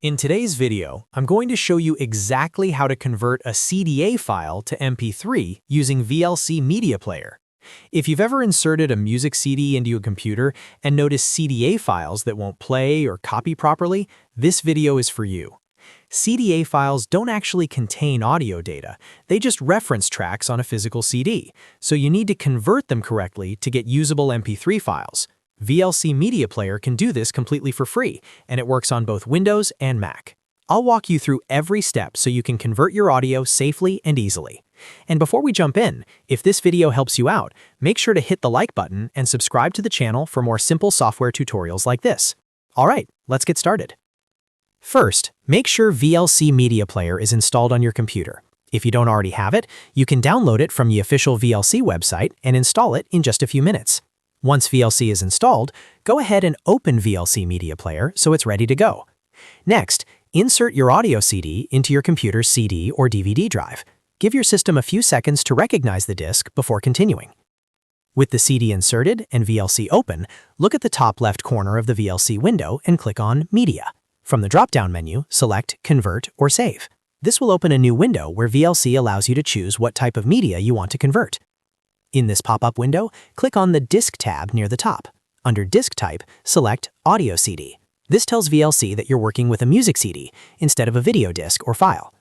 In today's video, I'm going to show you exactly how to convert a CDA file to MP3 using VLC Media Player. If you've ever inserted a music CD into a computer and noticed CDA files that won't play or copy properly, this video is for you. CDA files don't actually contain audio data, they just reference tracks on a physical CD, so you need to convert them correctly to get usable MP3 files. VLC Media Player can do this completely for free, and it works on both Windows and Mac. I'll walk you through every step so you can convert your audio safely and easily. And before we jump in, if this video helps you out, make sure to hit the like button and subscribe to the channel for more simple software tutorials like this. Alright, let's get started. First, make sure VLC Media Player is installed on your computer. If you don't already have it, you can download it from the official VLC website and install it in just a few minutes. Once VLC is installed, go ahead and open VLC Media Player so it's ready to go. Next, insert your audio CD into your computer's CD or DVD drive. Give your system a few seconds to recognize the disc before continuing. With the CD inserted and VLC open, look at the top left corner of the VLC window and click on Media. From the drop-down menu, select Convert or Save. This will open a new window where VLC allows you to choose what type of media you want to convert. In this pop-up window, click on the Disk tab near the top. Under Disk Type, select Audio CD. This tells VLC that you're working with a music CD instead of a video disc or file.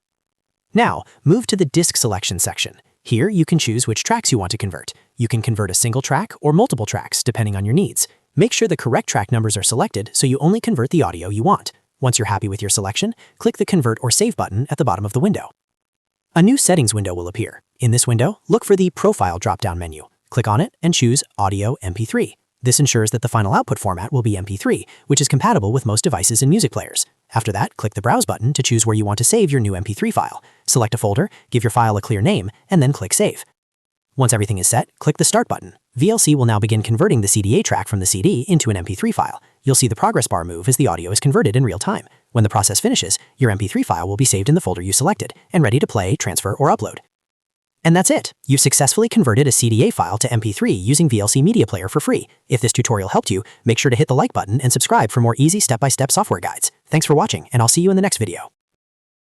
Now, move to the Disk Selection section. Here, you can choose which tracks you want to convert. You can convert a single track or multiple tracks, depending on your needs. Make sure the correct track numbers are selected so you only convert the audio you want. Once you're happy with your selection, click the Convert or Save button at the bottom of the window. A new settings window will appear. In this window, look for the Profile drop-down menu. Click on it and choose Audio MP3. This ensures that the final output format will be MP3, which is compatible with most devices and music players. After that, click the Browse button to choose where you want to save your new MP3 file. Select a folder, give your file a clear name, and then click Save. Once everything is set, click the Start button. VLC will now begin converting the CDA track from the CD into an MP3 file. You'll see the progress bar move as the audio is converted in real time. When the process finishes, your MP3 file will be saved in the folder you selected and ready to play, transfer, or upload. And that's it! You've successfully converted a CDA file to MP3 using VLC Media Player for free. If this tutorial helped you, make sure to hit the like button and subscribe for more easy step-by-step software guides. Thanks for watching, and I'll see you in the next video.